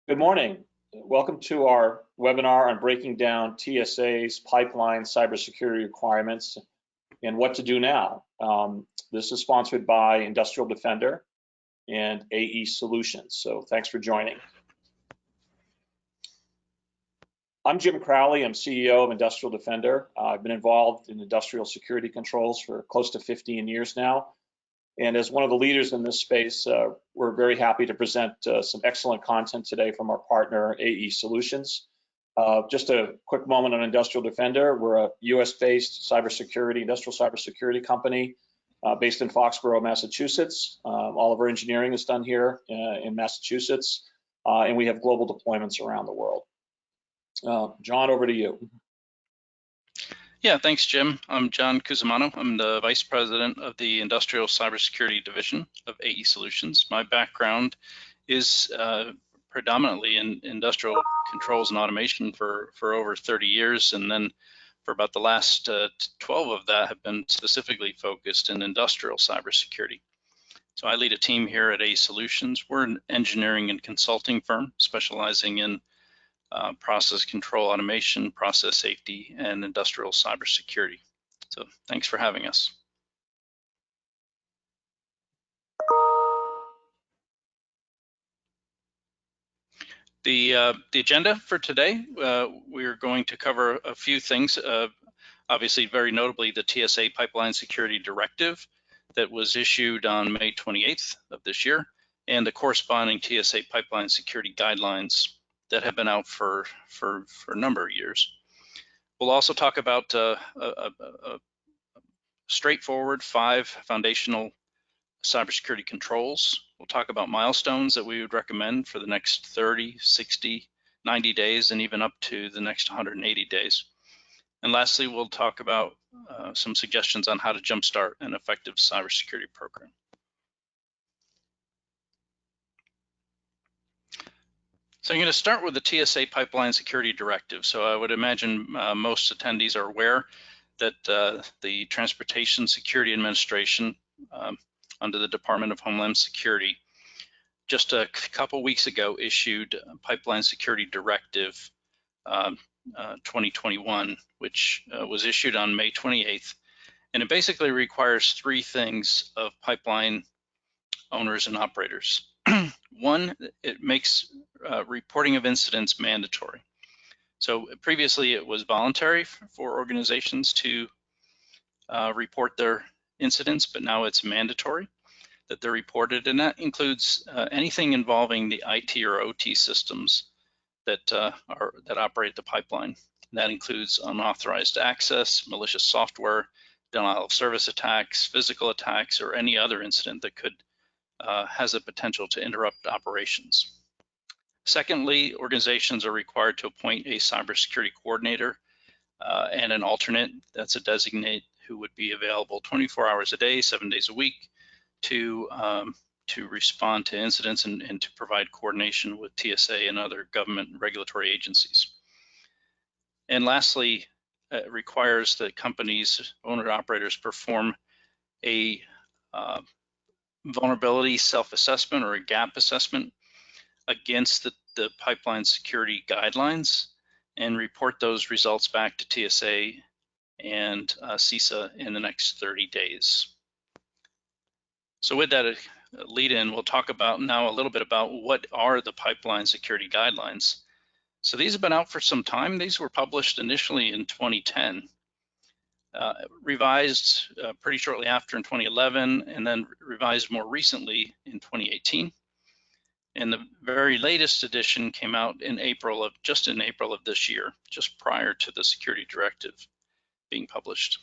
Good morning. Welcome to our webinar on breaking down TSA's pipeline cybersecurity requirements and what to do now. This is sponsored by Industrial Defender and AE Solutions. So thanks for joining. I'm Jim Crowley. I'm CEO of Industrial Defender. I've been involved in industrial security controls for close to 15 years now. And as one of the leaders in this space, we're very happy to present some excellent content today from our partner, AE Solutions. Just a quick moment on Industrial Defender. We're a US-based industrial cybersecurity company based in Foxborough, Massachusetts. All of our engineering is done here in Massachusetts, and we have global deployments around the world. John, over to you. Yeah, thanks, Jim. I'm John Cusimano. I'm the Vice President of the Industrial Cybersecurity Division of AE Solutions. My background is predominantly in industrial controls and automation for over 30 years, and then for about the last 12 of that have been specifically focused in industrial cybersecurity. So I lead a team here at AE Solutions. We're an engineering and consulting firm specializing in process control automation, process safety, and industrial cybersecurity. So thanks for having us. The agenda for today, we're going to cover a few things. Obviously, very notably, the TSA Pipeline Security Directive that was issued on May 28th of this year, and the corresponding TSA Pipeline Security Guidelines that have been out for a number of years. We'll also talk about a straightforward 5 foundational cybersecurity controls. We'll talk about milestones that we would recommend for the next 30, 60, 90 days, and even up to the next 180 days. And lastly, we'll talk about some suggestions on how to jumpstart an effective cybersecurity program. So I'm going to start with the TSA Pipeline Security Directive. So I would imagine most attendees are aware that the Transportation Security Administration under the Department of Homeland Security just a couple weeks ago issued Pipeline Security Directive 2021, which was issued on May 28th. And it basically requires 3 things of pipeline owners and operators. One, it makes reporting of incidents mandatory. So previously it was voluntary for organizations to report their incidents, but now it's mandatory that they're reported, and that includes anything involving the IT or OT systems that operate the pipeline. That includes unauthorized access, malicious software, denial of service attacks, physical attacks, or any other incident that could has a potential to interrupt operations. Secondly, organizations are required to appoint a cybersecurity coordinator and an alternate, that's a designate, who would be available 24 hours a day, 7 days a week to respond to incidents and to provide coordination with TSA and other government regulatory agencies. And lastly, it requires that companies, owner-operators, perform a vulnerability self-assessment or a gap assessment against the pipeline security guidelines and report those results back to TSA and CISA in the next 30 days. So with that lead in, we'll talk about now a little bit about what are the pipeline security guidelines. So these have been out for some time. These were published initially in 2010. Revised pretty shortly after in 2011, and then revised more recently in 2018. And the very latest edition came out in just in April of this year, just prior to the Security Directive being published.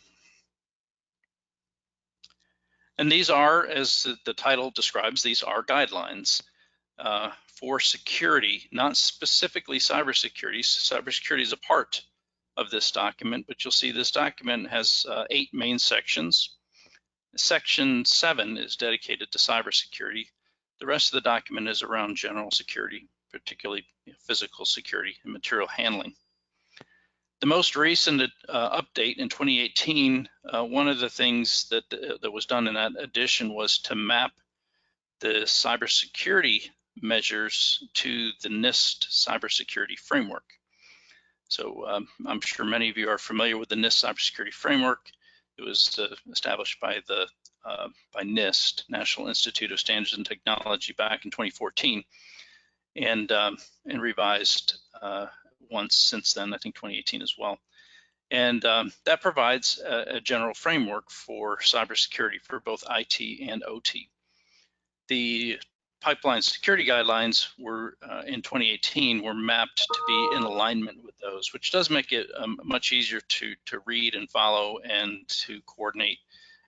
And these are, as the title describes, these are guidelines for security, not specifically cybersecurity. Cybersecurity is a part of this document, but you'll see this document has 8 main sections. Section 7 is dedicated to cybersecurity. The rest of the document is around general security, particularly physical security and material handling. The most recent update in 2018, one of the things that was done in that edition was to map the cybersecurity measures to the NIST cybersecurity framework. So I'm sure many of you are familiar with the NIST cybersecurity framework. It was established by NIST, National Institute of Standards and Technology, back in 2014, and revised once since then, I think 2018 as well. And that provides a general framework for cybersecurity for both IT and OT. The pipeline security guidelines were in 2018 were mapped to be in alignment with those, which does make it much easier to read and follow and to coordinate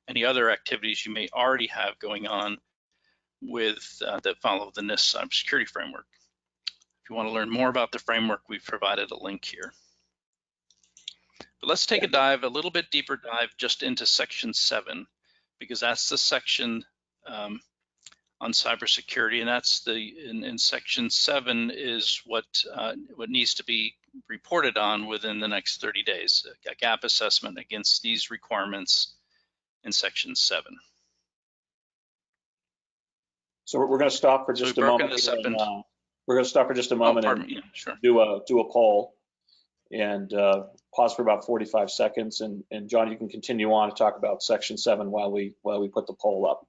any other activities you may already have going on with that follow the NIST cybersecurity framework. If you want to learn more about the framework, we've provided a link here. But let's take a little bit deeper dive just into Section 7, because that's the section on cybersecurity, and that's in Section 7 is what needs to be reported on within the next 30 days, a gap assessment against these requirements in Section 7. So we're going to stop for just a moment. We're going to stop for just a moment and sure. do a poll and pause for about 45 seconds. And John, you can continue on to talk about Section 7 while we put the poll up.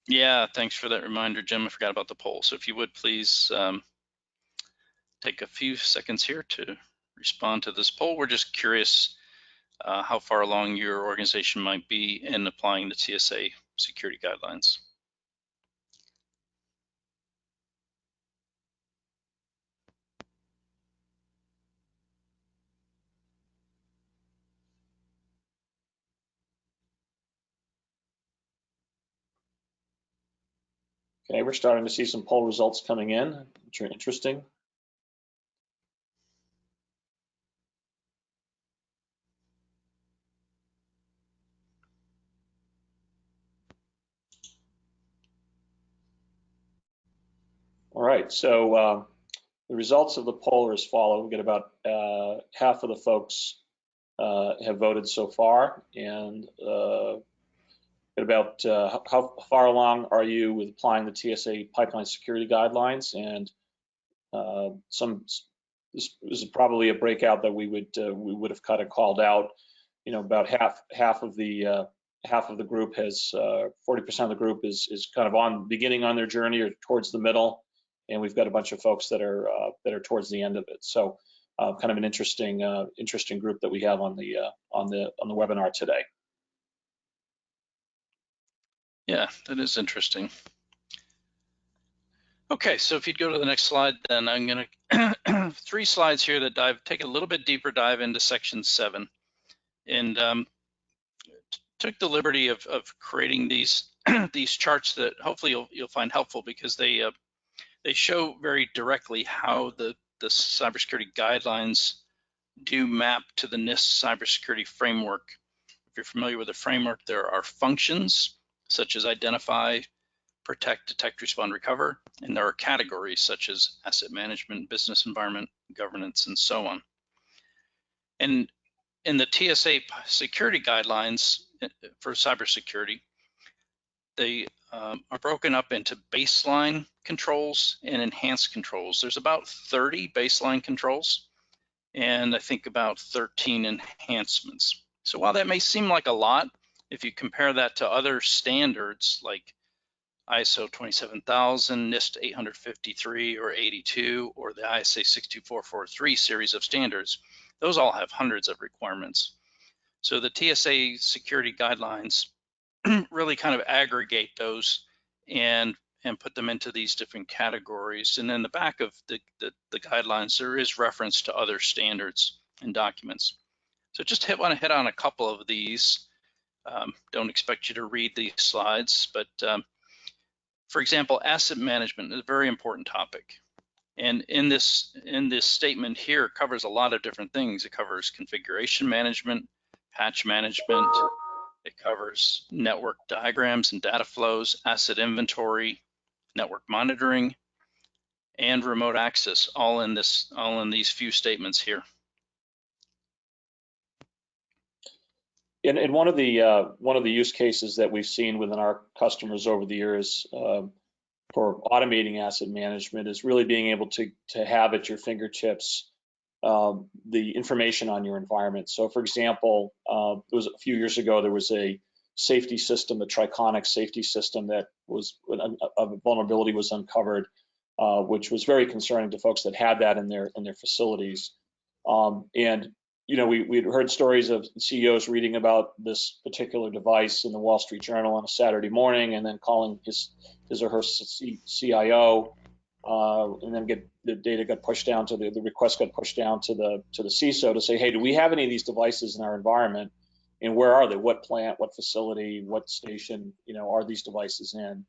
Yeah, thanks for that reminder, Jim. I forgot about the poll. So if you would please take a few seconds here to respond to this poll. We're just curious how far along your organization might be in applying the TSA security guidelines. Okay, we're starting to see some poll results coming in, which are interesting. All right, so the results of the poll are as follows. We get about half of the folks have voted so far, and about how far along are you with applying the TSA pipeline security guidelines? And this is probably a breakout that we would have kind of called out. You know, about half of the group has 40% of the group is kind of beginning on their journey or towards the middle, and we've got a bunch of folks that are towards the end of it. So kind of an interesting group that we have on the webinar today. Yeah, that is interesting. Okay, so if you'd go to the next slide, then I'm going to 3 slides here that take a little bit deeper dive into Section 7, and took the liberty of creating these these charts that hopefully you'll find helpful, because they show very directly how the cybersecurity guidelines do map to the NIST cybersecurity framework. If you're familiar with the framework, there are functions such as identify, protect, detect, respond, recover, and there are categories such as asset management, business environment, governance, and so on. And in the TSA security guidelines for cybersecurity, they are broken up into baseline controls and enhanced controls. There's about 30 baseline controls and I think about 13 enhancements. So while that may seem like a lot, if you compare that to other standards like ISO 27000, NIST 853 or 82, or the ISA 62443 series of standards, those all have hundreds of requirements. So the TSA security guidelines really kind of aggregate those and put them into these different categories. And in the back of the guidelines, there is reference to other standards and documents. So just want to hit on a couple of these. Don't expect you to read these slides, but for example, asset management is a very important topic. And in this statement here, it covers a lot of different things. It covers configuration management, patch management. It covers network diagrams and data flows, asset inventory, network monitoring, and remote access, all in these few statements here. And one of the use cases that we've seen within our customers over the years for automating asset management is really being able to have at your fingertips the information on your environment. So for example, it was a few years ago, there was a safety system, the Triconic safety system, that was a vulnerability was uncovered, which was very concerning to folks that had that in their facilities. And you know, we'd heard stories of CEOs reading about this particular device in the Wall Street Journal on a Saturday morning, and then calling his or her CIO, and then the data got pushed down to the request got pushed down to the CISO to say, hey, do we have any of these devices in our environment, and where are they? What plant, what facility, what station, you know, are these devices in?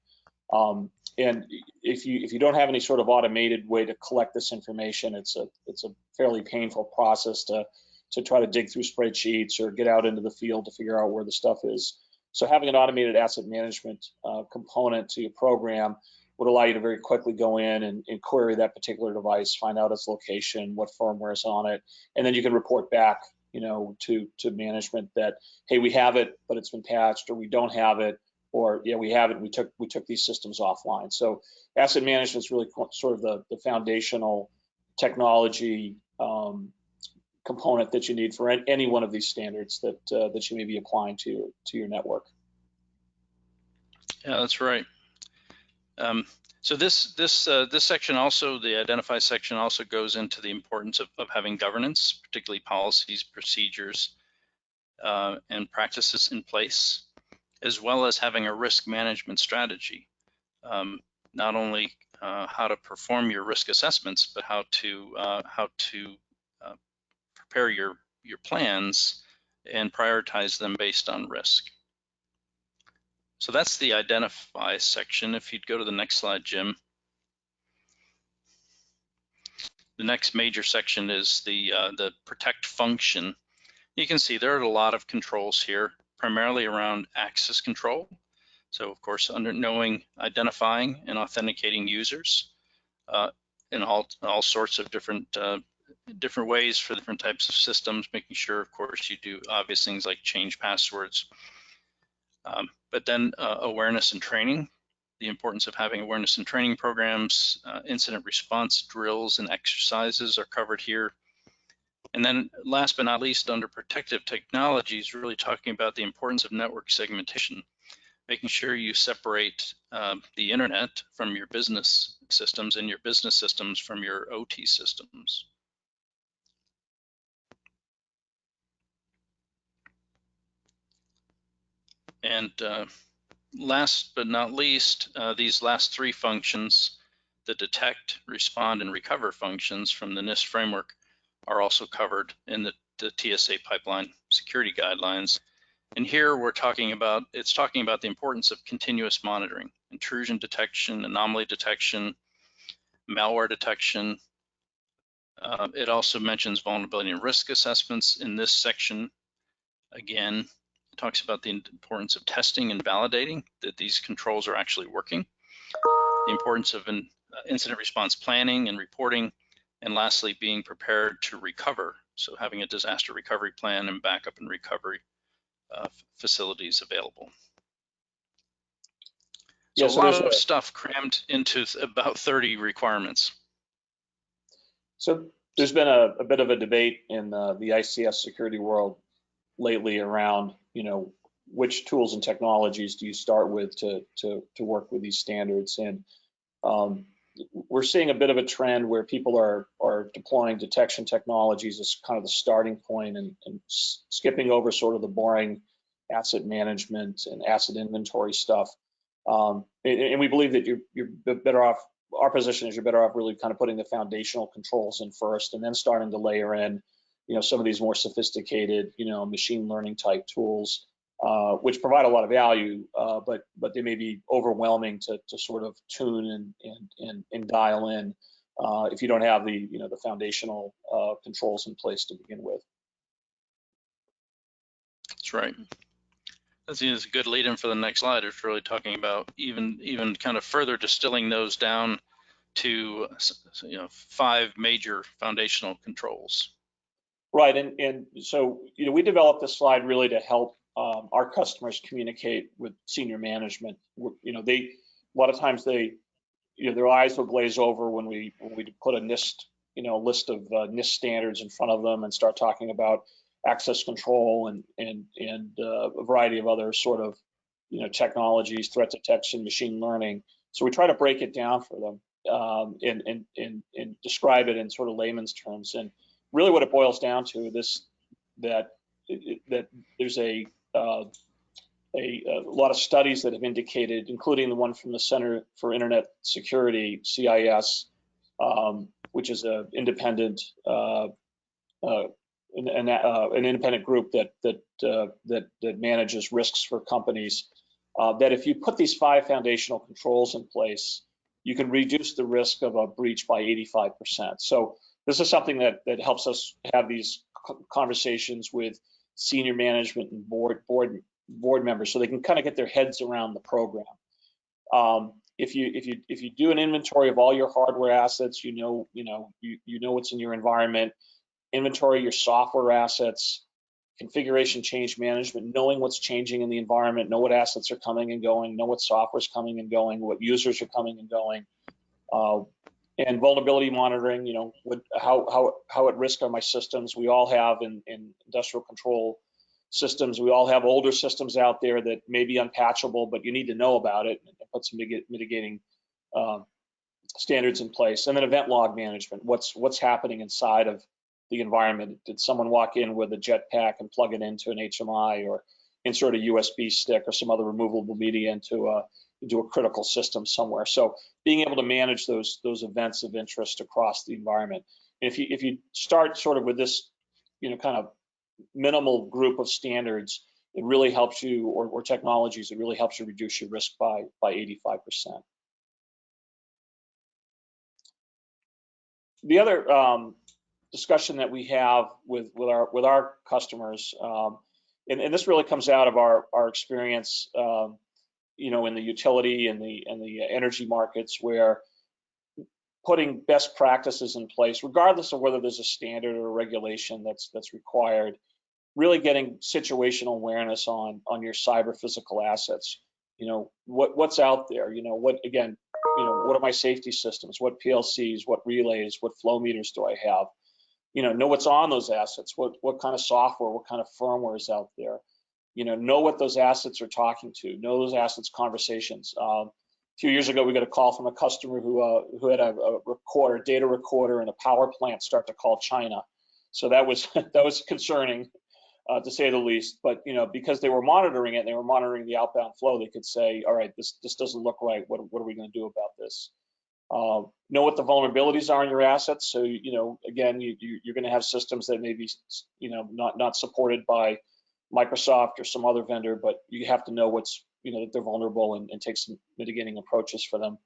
And if you don't have any sort of automated way to collect this information, it's a fairly painful process to try to dig through spreadsheets or get out into the field to figure out where the stuff is. So having an automated asset management component to your program would allow you to very quickly go in and query that particular device, find out its location, what firmware is on it, and then you can report back, you know, to management that, hey, we have it, but it's been patched, or we don't have it, or yeah, we have it, we took these systems offline. So asset management is really sort of the foundational technology component that you need for any one of these standards that you may be applying to your network. Yeah, that's right. So this section also, the identify section, also goes into the importance of having governance, particularly policies, procedures, and practices in place, as well as having a risk management strategy. Not only how to perform your risk assessments, but how to prepare your plans and prioritize them based on risk. So that's the identify section. If you'd go to the next slide, Jim. The next major section is the protect function. You can see there are a lot of controls here, primarily around access control. So of course, identifying and authenticating users in all sorts of different ways for different types of systems, making sure, of course, you do obvious things like change passwords. But then awareness and training, the importance of having awareness and training programs, incident response drills and exercises are covered here. And then last but not least, under protective technologies, really talking about the importance of network segmentation, making sure you separate the internet from your business systems and your business systems from your OT systems. And last but not least, these last three functions, the detect, respond, and recover functions from the NIST framework, are also covered in the TSA pipeline security guidelines. And here we're talking about, it's talking about the importance of continuous monitoring, intrusion detection, anomaly detection, malware detection. It also mentions vulnerability and risk assessments in this section. Again, it talks about the importance of testing and validating that these controls are actually working, the importance of an incident response planning and reporting, and lastly, being prepared to recover. So having a disaster recovery plan and backup and recovery facilities available. So, yeah, so a lot of stuff crammed into about 30 requirements. So there's been a bit of a debate in the ICS security world lately around, you know, which tools and technologies do you start with to work with these standards. And we're seeing a bit of a trend where people are deploying detection technologies as kind of the starting point and skipping over sort of the boring asset management and asset inventory stuff. And we believe that you're better off, our position is you're better off really kind of putting the foundational controls in first and then starting to layer in, you know, some of these more sophisticated, you know, machine learning type tools, which provide a lot of value, but they may be overwhelming to sort of tune and dial in if you don't have the, you know, the foundational controls in place to begin with. That's right. That's a good lead in for the next slide. It's really talking about even kind of further distilling those down to, you know, 5 major foundational controls. Right, and so, you know, we developed this slide really to help our customers communicate with senior management. You know, a lot of times they their eyes will glaze over when we put a NIST, list of NIST standards in front of them and start talking about access control and a variety of other sort of, technologies, threat detection, machine learning. So we try to break it down for them and describe it in sort of layman's terms. And really, what it boils down to that there's a lot of studies that have indicated, including the one from the Center for Internet Security, CIS, which is an independent an independent group that manages risks for companies. That if you put these 5 foundational controls in place, you can reduce the risk of a breach by 85%. So this is something that helps us have these conversations with senior management and board members, so they can kind of get their heads around the program. If you do an inventory of all your hardware assets, you know what's in your environment. Inventory your software assets, configuration change management, knowing what's changing in the environment, know what assets are coming and going, know what software is coming and going, what users are coming and going, and vulnerability monitoring. How at risk are my systems? We all have in industrial control systems. We all have older systems out there that may be unpatchable, but you need to know about it and put some mitigating standards in place. And then event log management. What's happening inside of the environment? Did someone walk in with a jetpack and plug it into an HMI, or insert a USB stick or some other removable media into a critical system somewhere? So being able to manage those events of interest across the environment. And if you start sort of with this, kind of minimal group of standards, it really helps you, or technologies, it really helps you reduce your risk by 85%. The other discussion that we have with our customers, and this really comes out of our experience, in the utility and the energy markets, where putting best practices in place, regardless of whether there's a standard or a regulation that's required, really getting situational awareness on your cyber physical assets. What's out there? What are my safety systems? What PLCs? What relays? What flow meters do I have? Know what's on those assets. What kind of software? What kind of firmware is out there? Know what those assets are talking to. Know those assets' conversations. A few years ago, we got a call from a customer who had a data recorder in a power plant start to call China. So that was concerning, to say the least. But because they were monitoring it, and they were monitoring the outbound flow, they could say, all right, this doesn't look right. What are we going to do about this? Know what the vulnerabilities are in your assets. So again, you're going to have systems that may be not supported by Microsoft or some other vendor, but you have to know what's that they're vulnerable, and take some mitigating approaches for them.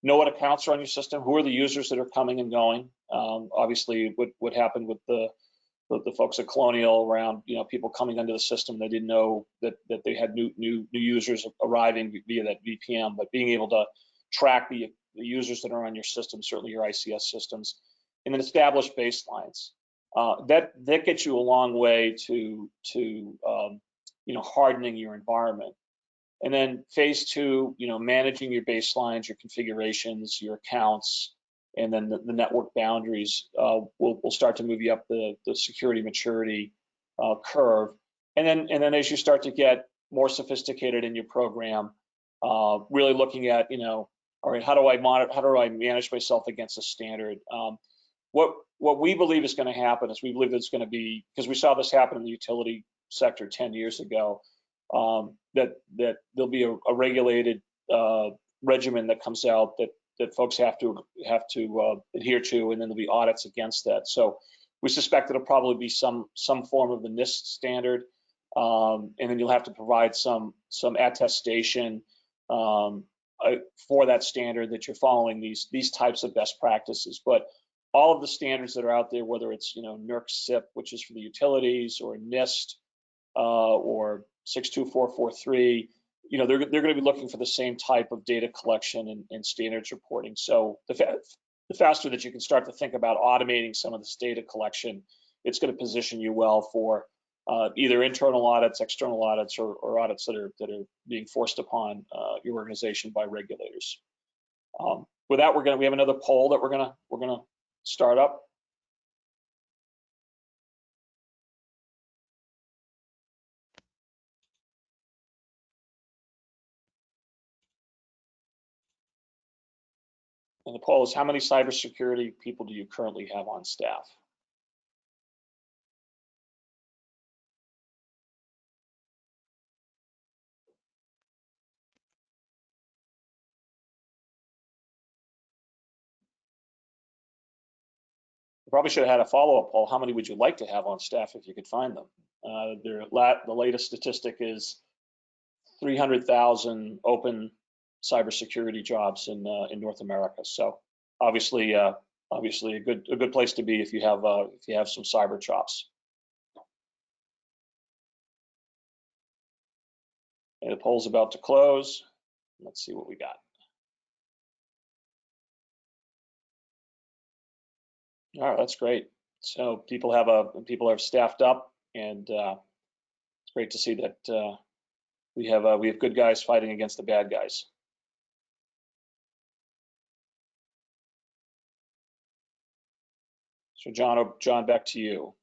Know what accounts are on your system. Who are the users that are coming and going? Obviously, what happened with the folks at Colonial around people coming into the system, they didn't know that they had new users arriving via that VPN, but being able to track the users that are on your system, certainly your ICS systems, and then establish baselines. That gets you a long way to hardening your environment. And then phase 2, managing your baselines, your configurations, your accounts, and then the network boundaries will start to move you up the security maturity curve. And then as you start to get more sophisticated in your program, really looking at all right, how do I manage myself against a standard? What we believe is going to happen is, we believe it's going to be, because we saw this happen in the utility sector 10 years ago, that there'll be a regulated regimen that comes out that folks have to adhere to, and then there'll be audits against that. So we suspect it'll probably be some form of the NIST standard, and then you'll have to provide some attestation for that standard that you're following these types of best practices. But all of the standards that are out there, whether it's NERC SIP, which is for the utilities, or NIST, or 62443, they're going to be looking for the same type of data collection and standards reporting. So the faster that you can start to think about automating some of this data collection, it's going to position you well for either internal audits, external audits, or audits that are being forced upon your organization by regulators. with that, we have another poll that we're gonna start up. And the poll is, how many cybersecurity people do you currently have on staff? Probably should have had a follow-up poll. How many would you like to have on staff if you could find them? The latest statistic is 300,000 open cybersecurity jobs in North America. So obviously a good place to be if you have some cyber chops. And the poll's about to close. Let's see what we got. All right, that's great. So people are staffed up, and it's great to see that we have good guys fighting against the bad guys. So John, back to you.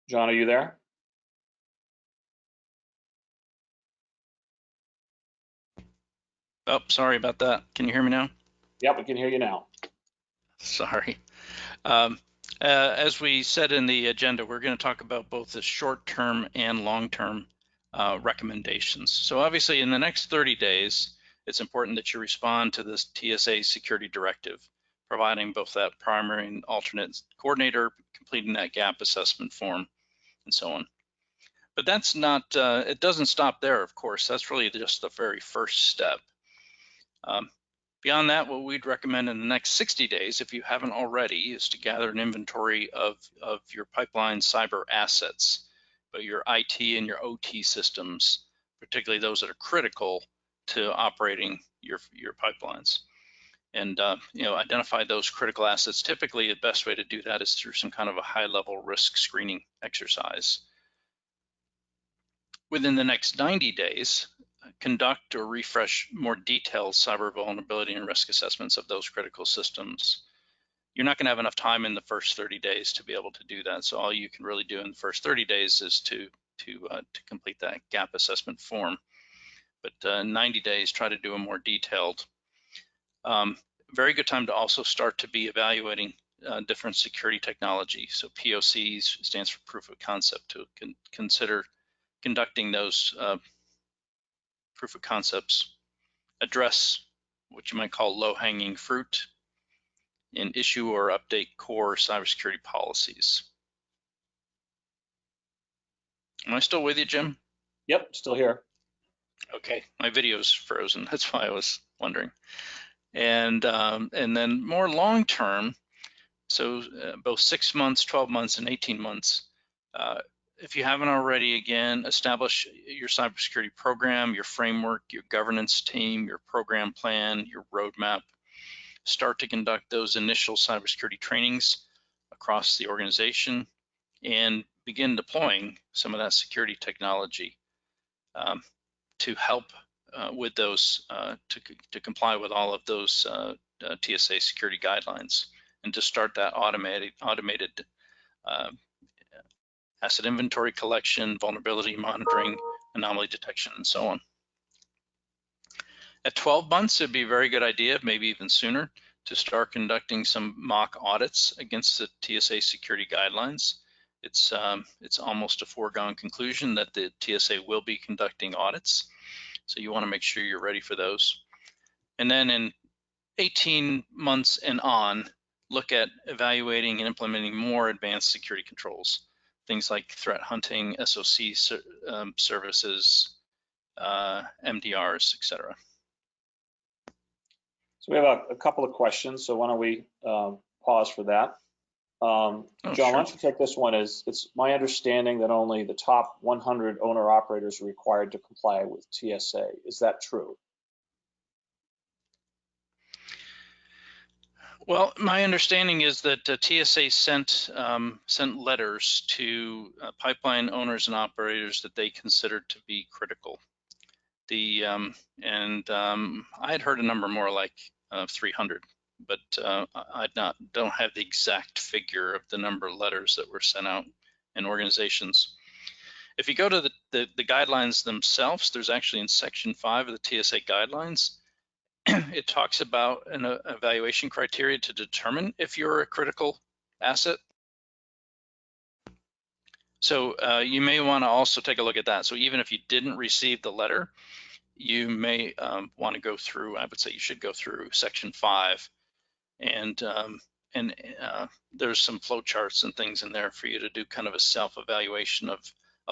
John, are you there? Oh, sorry about that. Can you hear me now? Yep, we can hear you now. Sorry. As we said in the agenda, we're going to talk about both the short-term and long-term recommendations. So obviously in the next 30 days, it's important that you respond to this TSA Security Directive, providing both that primary and alternate coordinator, completing that gap assessment form, and so on. But that's not, it doesn't stop there, of course. That's really just the very first step. Beyond that, what we'd recommend in the next 60 days, if you haven't already, is to gather an inventory of your pipeline cyber assets, but your IT and your OT systems, particularly those that are critical to operating your pipelines. And identify those critical assets. Typically, the best way to do that is through some kind of a high-level risk screening exercise. Within the next 90 days, conduct or refresh more detailed cyber vulnerability and risk assessments of those critical systems. You're not going to have enough time in the first 30 days to be able to do that. So all you can really do in the first 30 days is to complete that gap assessment form. But 90 days, try to do a more detailed. Very good time to also start to be evaluating different security technology. So POCs stands for proof of concept, to consider conducting those proof of concepts, address what you might call low-hanging fruit, and issue or update core cybersecurity policies. Am I still with you, Jim? Yep, still here. Okay, my video's frozen. That's why I was wondering. And then more long-term, so both 6 months, 12 months, and 18 months. If you haven't already, again, establish your cybersecurity program, your framework, your governance team, your program plan, your roadmap. Start to conduct those initial cybersecurity trainings across the organization and begin deploying some of that security technology to help with those, to comply with all of those TSA security guidelines, and to start that automated asset inventory collection, vulnerability monitoring, anomaly detection, and so on. At 12 months, it'd be a very good idea, maybe even sooner, to start conducting some mock audits against the TSA security guidelines. It's almost a foregone conclusion that the TSA will be conducting audits, so you want to make sure you're ready for those. And then in 18 months and on, look at evaluating and implementing more advanced security controls. Things like threat hunting, SOC services, MDRs, etc. So we have a couple of questions, so why don't we pause for that. John, sure. Why don't you take this one? It's my understanding that only the top 100 owner-operators are required to comply with TSA. Is that true? Well, my understanding is that TSA sent letters to pipeline owners and operators that they considered to be critical. I had heard a number more like 300, but I don't have the exact figure of the number of letters that were sent out in organizations. If you go to the guidelines themselves, there's actually in section 5 of the TSA guidelines, it talks about an evaluation criteria to determine if you're a critical asset. So you may want to also take a look at that. So even if you didn't receive the letter, you may want to go through, I would say you should go through section 5, and there's some flow charts and things in there for you to do kind of a self-evaluation of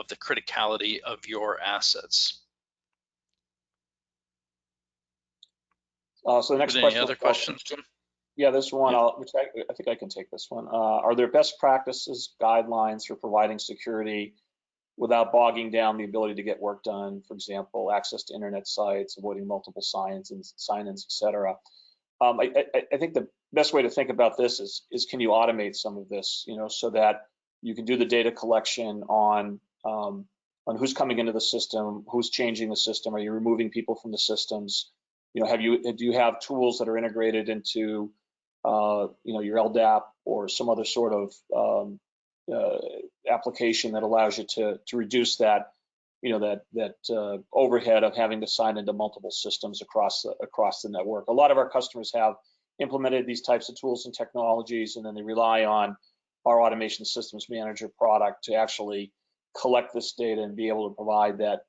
the criticality of your assets. So the next question. Any other questions, Jim? Yeah, this one, Yeah. which I think I can take this one. Are there best practices, guidelines for providing security without bogging down the ability to get work done? For example, access to internet sites, avoiding multiple sign-ins, et cetera. I think the best way to think about this is can you automate some of this, so that you can do the data collection on who's coming into the system, who's changing the system, are you removing people from the systems? Do you have tools that are integrated into your LDAP or some other sort of application that allows you to reduce that overhead of having to sign into multiple systems across the network. A lot of our customers have implemented these types of tools and technologies, and then they rely on our Automation Systems Manager product to actually collect this data and be able to provide that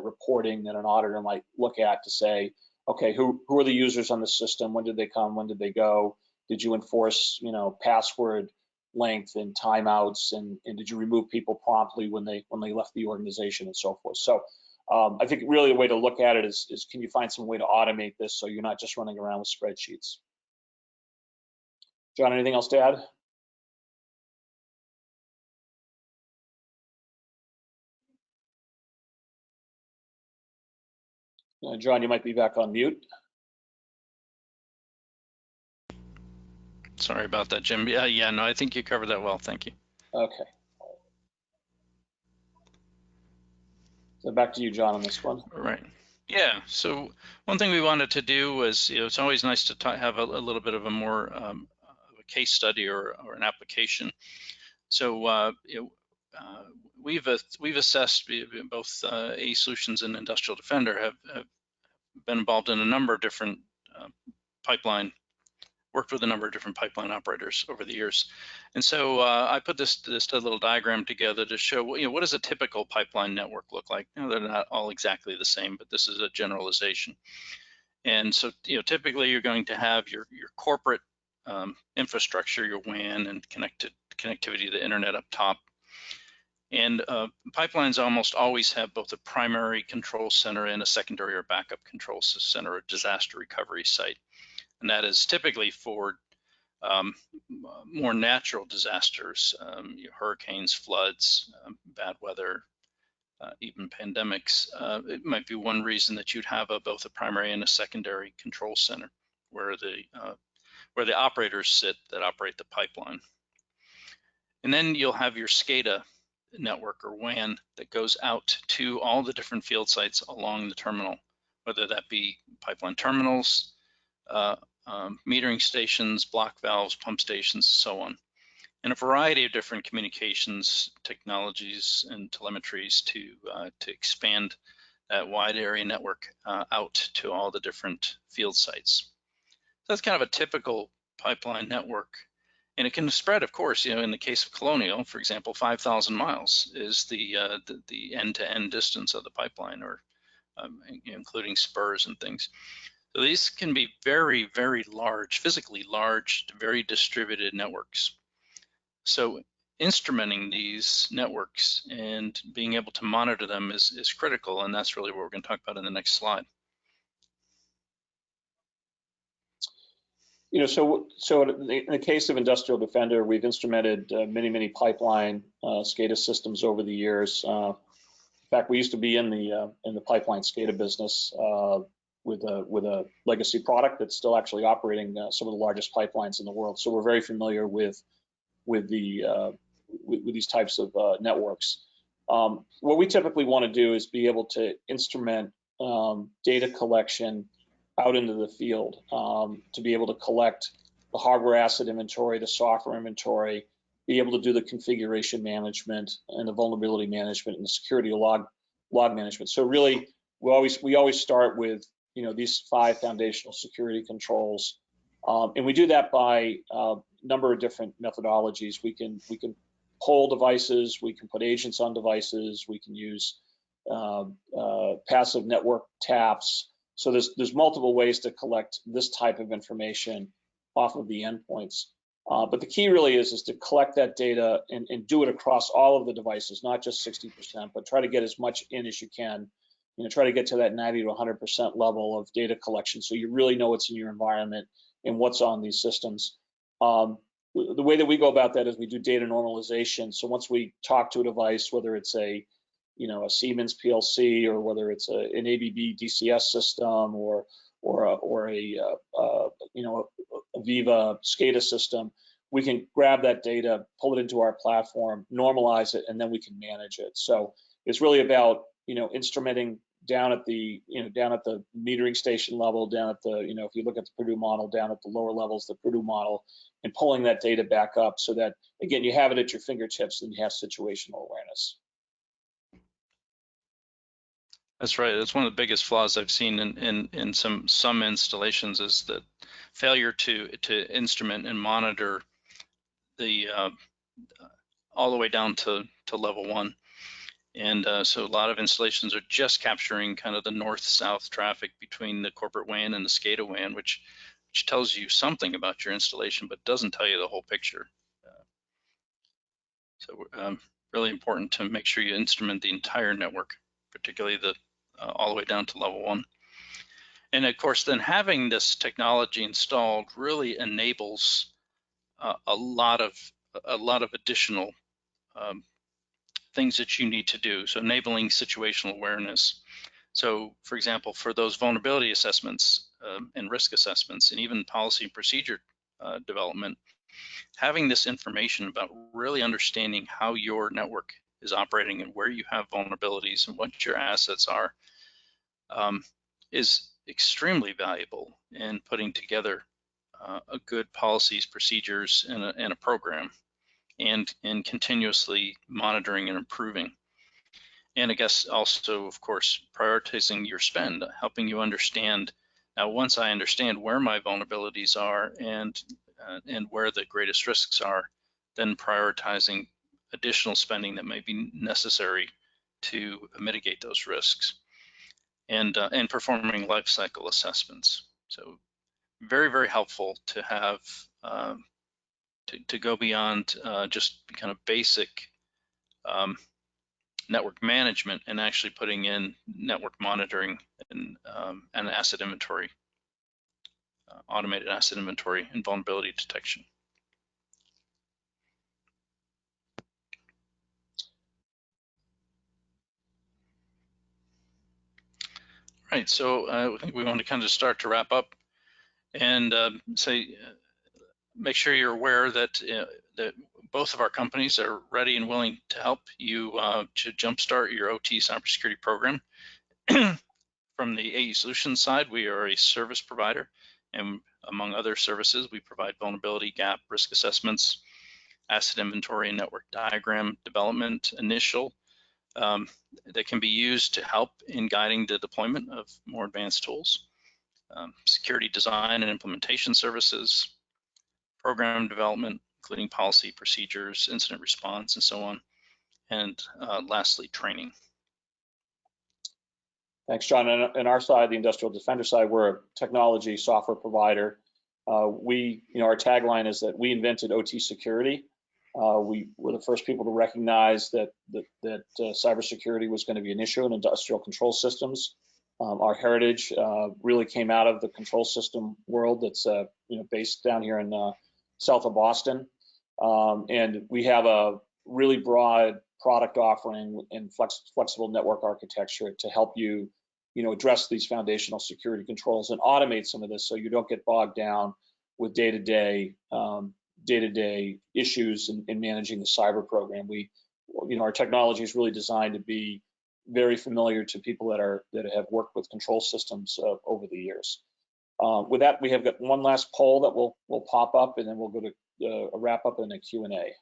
reporting that an auditor might look at to say, okay, who are the users on the system? When did they come? When did they go? Did you enforce, password length and timeouts, and did you remove people promptly when they left the organization and so forth? So I think really the way to look at it is can you find some way to automate this so you're not just running around with spreadsheets? John, anything else to add? John, you might be back on mute. Sorry about that, Jim. Yeah, no, I think you covered that well. Thank you. Okay. So back to you, John, on this one. All right. Yeah. So one thing we wanted to do was, it's always nice to have a little bit of a more of a case study or an application. So we've assessed both AE Solutions and Industrial Defender have been involved in a number of different worked with a number of different pipeline operators over the years. And so I put this little diagram together to show, what does a typical pipeline network look like? They're not all exactly the same, but this is a generalization. And so, typically you're going to have your corporate infrastructure, your WAN and connectivity to the internet up top. And pipelines almost always have both a primary control center and a secondary or backup control center, a disaster recovery site. And that is typically for more natural disasters, hurricanes, floods, bad weather, even pandemics. It might be one reason that you'd have both a primary and a secondary control center where the operators sit that operate the pipeline. And then you'll have your SCADA network or WAN that goes out to all the different field sites along the terminal, whether that be pipeline terminals, metering stations, block valves, pump stations, so on, and a variety of different communications technologies and telemetries to expand that wide area network out to all the different field sites. So that's kind of a typical pipeline network, and it can spread, of course. In the case of Colonial, for example, 5,000 miles is the end-to-end distance of the pipeline, or including spurs and things. So these can be very, very large, physically large, very distributed networks. So instrumenting these networks and being able to monitor them is critical, and that's really what we're going to talk about in the next slide. So in the case of Industrial Defender, we've instrumented many pipeline SCADA systems over the years. In fact, we used to be in the pipeline SCADA business. a legacy product that's still actually operating some of the largest pipelines in the world. So we're very familiar with these types of networks. What we typically want to do is be able to instrument data collection out into the field, to be able to collect the hardware asset inventory, the software inventory, be able to do the configuration management and the vulnerability management and the security log management. So really, we always start with these 5 foundational security controls, and we do that by a number of different methodologies. We can poll devices, we can put agents on devices, we can use passive network taps. So there's multiple ways to collect this type of information off of the endpoints. But the key really is to collect that data and do it across all of the devices, not just 60%, but try to get as much in as you can. Try to get to that 90 to 100% level of data collection, so you really know what's in your environment and what's on these systems. The way that we go about that is we do data normalization. So once we talk to a device, whether it's a Siemens PLC or whether it's an ABB DCS system or a Viva SCADA system, we can grab that data, pull it into our platform, normalize it, and then we can manage it. So it's really about instrumenting down at the metering station level, down at the if you look at the Purdue model, down at the lower levels, the Purdue model, and pulling that data back up so that again you have it at your fingertips and you have situational awareness. That's right. That's one of the biggest flaws I've seen in some installations is the failure to instrument and monitor the all the way down to level 1. And so a lot of installations are just capturing kind of the north-south traffic between the corporate WAN and the SCADA WAN, which tells you something about your installation, but doesn't tell you the whole picture. So really important to make sure you instrument the entire network, particularly the all the way down to level 1. And of course, then having this technology installed really enables a lot of additional things that you need to do. So enabling situational awareness. So for example, for those vulnerability assessments and risk assessments and even policy and procedure development, having this information about really understanding how your network is operating and where you have vulnerabilities and what your assets are is extremely valuable in putting together a good policies, procedures, and a program, and continuously monitoring and improving. And I guess also, of course, prioritizing your spend, helping you understand. Now, once I understand where my vulnerabilities are and where the greatest risks are, then prioritizing additional spending that may be necessary to mitigate those risks, and performing life cycle assessments. So very, very helpful to have to go beyond just kind of basic network management and actually putting in network monitoring and asset inventory, automated asset inventory and vulnerability detection. Right, so I think we want to kind of start to wrap up and make sure you're aware that that both of our companies are ready and willing to help you to jumpstart your OT cybersecurity program. From the AE Solutions side, we are a service provider, and among other services, we provide vulnerability gap risk assessments, asset inventory and network diagram development initial that can be used to help in guiding the deployment of more advanced tools, security design and implementation services, program development, including policy, procedures, incident response, and so on, and lastly, training. Thanks, John. On our side, the industrial defender side, we're a technology software provider. Our tagline is that we invented OT security. We were the first people to recognize that cybersecurity was going to be an issue in industrial control systems. Our heritage really came out of the control system world that's based down here in south of Boston, and we have a really broad product offering and flexible network architecture to help you address these foundational security controls and automate some of this so you don't get bogged down with day-to-day issues in managing the cyber program. Our technology is really designed to be very familiar to people that have worked with control systems over the years. With that, we have got one last poll that will pop up, and then we'll go to a wrap up and a Q&A.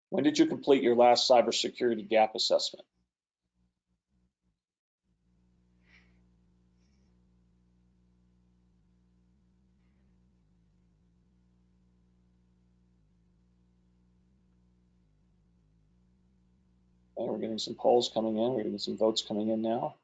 When did you complete your last cybersecurity gap assessment? And we're getting some polls coming in. We're getting some votes coming in now.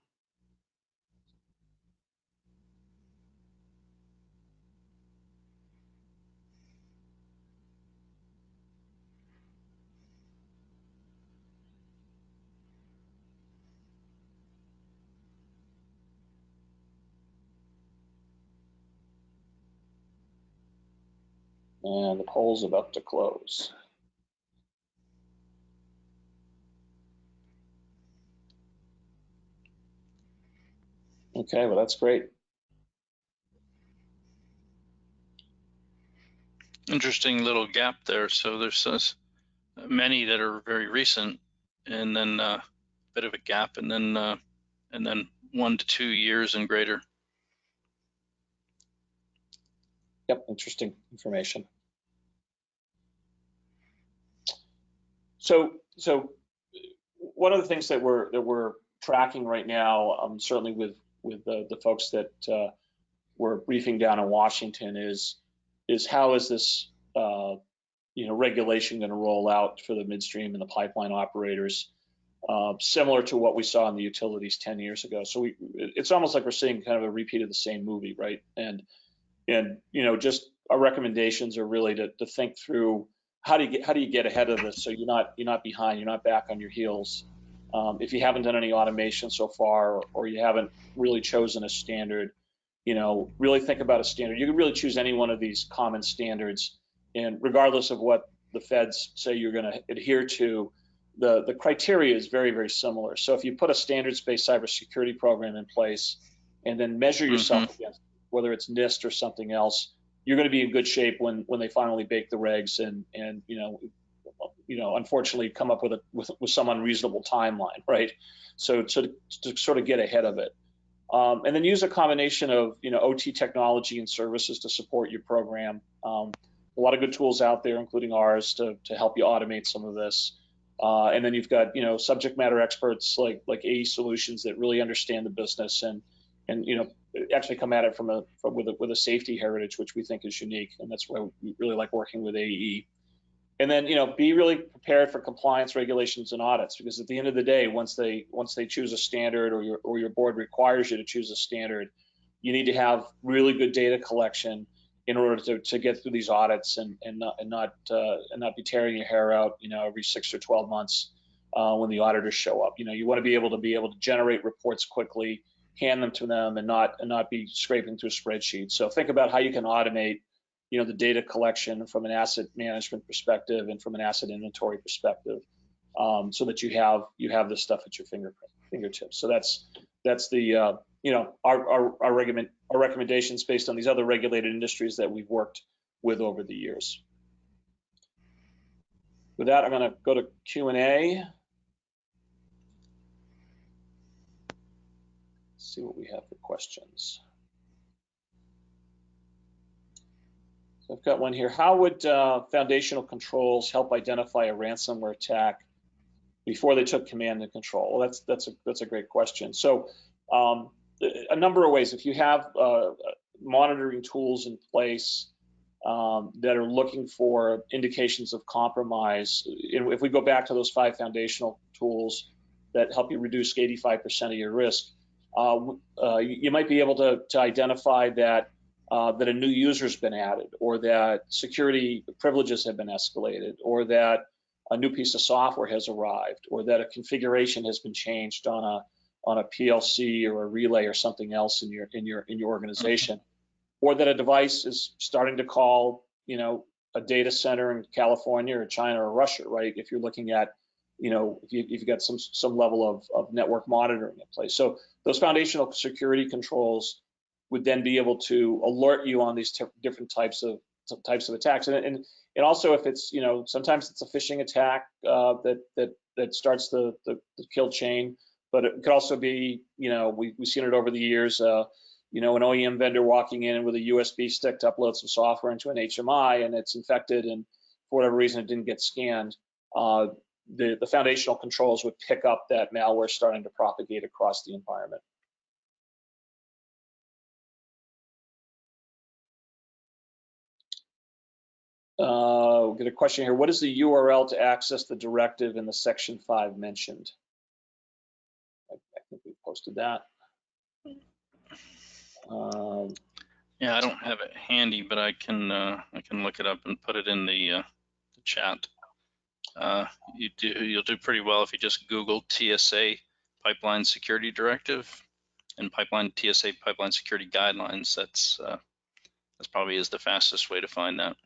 And the poll's about to close. Okay, well, that's great. Interesting little gap there. So there's many that are very recent, and then a bit of a gap, and then 1 to 2 years and greater. Yep, interesting information. So one of the things that we're tracking right now, certainly with the folks that we're briefing down in Washington, is how is this regulation going to roll out for the midstream and the pipeline operators, similar to what we saw in the utilities 10 years ago. So it's almost like we're seeing kind of a repeat of the same movie, right? And just our recommendations are really to think through how do you get ahead of this so you're not behind, you're not back on your heels. If you haven't done any automation so far, or you haven't really chosen a standard, really think about a standard. You can really choose any one of these common standards, and regardless of what the feds say you're going to adhere to, the criteria is very, very similar. So if you put a standards-based cybersecurity program in place and then measure yourself against whether it's NIST or something else, you're going to be in good shape when they finally bake the regs and unfortunately come up with some unreasonable timeline, right? So to sort of get ahead of it. And then use a combination of OT technology and services to support your program. A lot of good tools out there, including ours, to help you automate some of this. And then you've got subject matter experts like AE Solutions that really understand the business and actually come at it with a safety heritage, which we think is unique, and that's why we really like working with AE. And then be really prepared for compliance, regulations, and audits, because at the end of the day, once they choose a standard, or your board requires you to choose a standard, you need to have really good data collection in order to get through these audits and not be tearing your hair out every 6 or 12 months when the auditors show up. You want to be able to generate reports quickly, hand them to them, and not be scraping through spreadsheets. So think about how you can automate the data collection from an asset management perspective and from an asset inventory perspective, so that you have this stuff at your fingertips. So that's the our recommendations based on these other regulated industries that we've worked with over the years. With that, I'm going to go to Q&A. See what we have for questions. So I've got one here. How would foundational controls help identify a ransomware attack before they took command and control? Well, that's a great question. So a number of ways. If you have monitoring tools in place that are looking for indications of compromise, if we go back to those 5 foundational tools that help you reduce 85% of your risk, you might be able to identify that a new user's been added, or that security privileges have been escalated, or that a new piece of software has arrived, or that a configuration has been changed on a PLC or a relay or something else in your organization, or that a device is starting to call a data center in California or China or Russia, right? If you're looking at, if you've got some level of network monitoring in place. So those foundational security controls would then be able to alert you on these different types of attacks. And also if it's, sometimes it's a phishing attack that starts the kill chain, but it could also be, we've seen it over the years, an OEM vendor walking in with a USB stick to upload some software into an HMI and it's infected, and for whatever reason it didn't get scanned. The foundational controls would pick up that malware starting to propagate across the environment. We'll get a question here. What is the URL to access the directive in the section 5 mentioned? I think we posted that. Yeah, I don't have it handy, but I can look it up and put it in the chat. You'll do pretty well if you just Google TSA Pipeline Security Directive and TSA Pipeline Security Guidelines. That's probably is the fastest way to find that.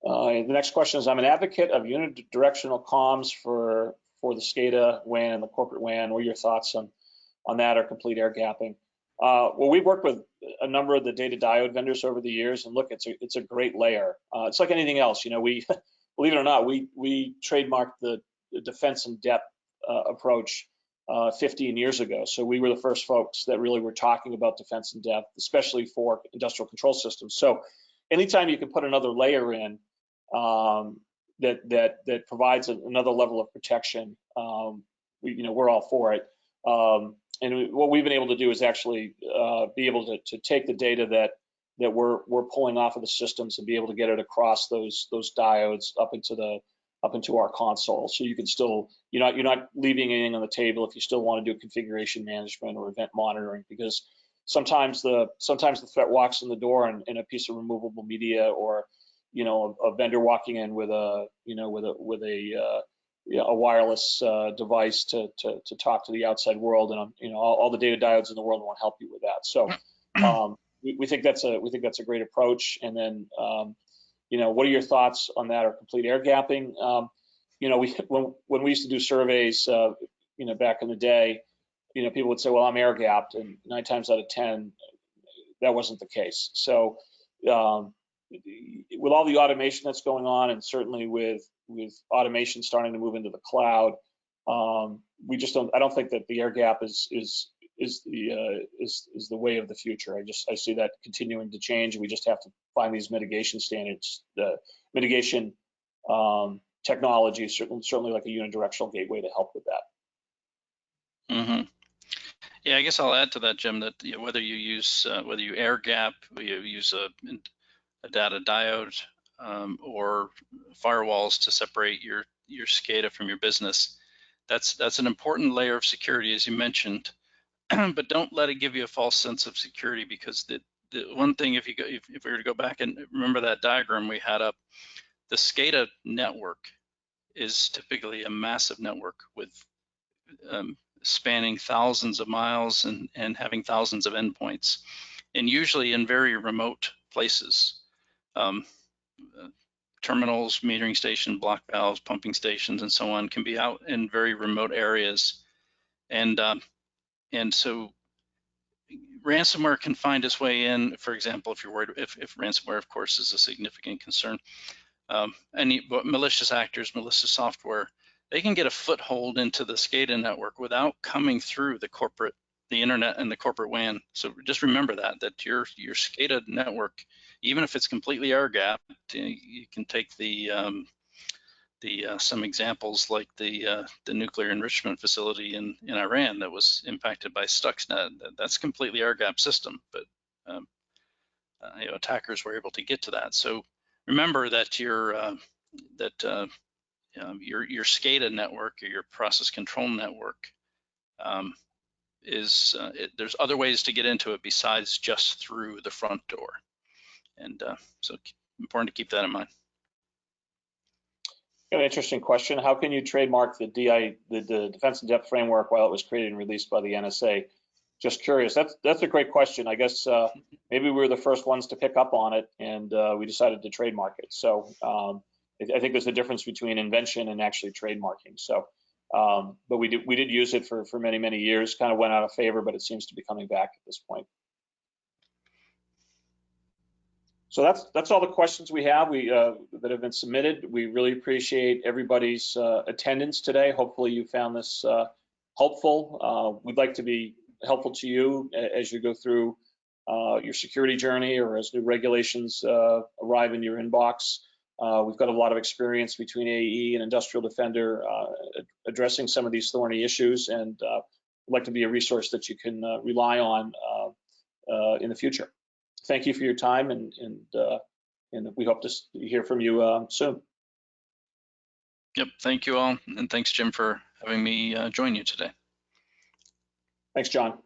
The next question is, I'm an advocate of unidirectional comms for the SCADA WAN and the corporate WAN. What are your thoughts on that or complete air gapping? Well, we've worked with a number of the data diode vendors over the years, and look, it's a great layer. It's like anything else, we believe it or not, we trademarked the defense in depth approach 15 years ago. So we were the first folks that really were talking about defense in depth, especially for industrial control systems. So anytime you can put another layer in that provides another level of protection, we're all for it. And what we've been able to do is actually be able to take the data that we're pulling off of the systems and be able to get it across those diodes up into our console. So you can still, you're not leaving anything on the table if you still want to do configuration management or event monitoring, because sometimes the threat walks in the door in a piece of removable media, or a vendor walking in with a wireless device to talk to the outside world, and all the data diodes in the world won't help you with that. So we think that's a great approach. And then what are your thoughts on that or complete air gapping? When we used to do surveys, back in the day, people would say, well, I'm air gapped, and 9 times out of 10 that wasn't the case. So with all the automation that's going on, and certainly with automation starting to move into the cloud, I don't think that the air gap is the way of the future. I see that continuing to change, and we just have to find these mitigation standards, the mitigation technology, certainly like a unidirectional gateway to help with that. Mm-hmm. Yeah, I guess I'll add to that, Jim, that whether you air gap, you use a data diode, or firewalls to separate your SCADA from your business, that's an important layer of security, as you mentioned. But don't let it give you a false sense of security, because the one thing, if we were to go back and remember that diagram we had up, the SCADA network is typically a massive network with spanning thousands of miles and having thousands of endpoints, and usually in very remote places. Terminals, metering station, block valves, pumping stations, and so on can be out in very remote areas, and so ransomware can find its way in. For example, if you're worried, if ransomware, of course, is a significant concern, but malicious actors, malicious software, they can get a foothold into the SCADA network without coming through the internet and the corporate WAN. So just remember that your SCADA network, even if it's completely air gapped, you can take some examples like the nuclear enrichment facility in Iran that was impacted by Stuxnet. That's completely air gapped system, but attackers were able to get to that. So remember that your SCADA network, or your process control network, there's other ways to get into it besides just through the front door, and so important to keep that in mind. An interesting question. How can you trademark the defense in depth framework while it was created and released by the NSA? Just curious. That's a great question. I guess maybe we were the first ones to pick up on it, and we decided to trademark it. So I think there's a difference between invention and actually trademarking. So, but we did use it for many years. Kind of went out of favor, but it seems to be coming back at this point. So that's all the questions we have that have been submitted. We really appreciate everybody's attendance today. Hopefully you found this helpful. We'd like to be helpful to you as you go through your security journey or as new regulations arrive in your inbox. We've got a lot of experience between AE and Industrial Defender addressing some of these thorny issues, and we'd like to be a resource that you can rely on in the future. Thank you for your time, and we hope to hear from you soon. Yep, thank you all, and thanks, Jim, for having me join you today. Thanks, John.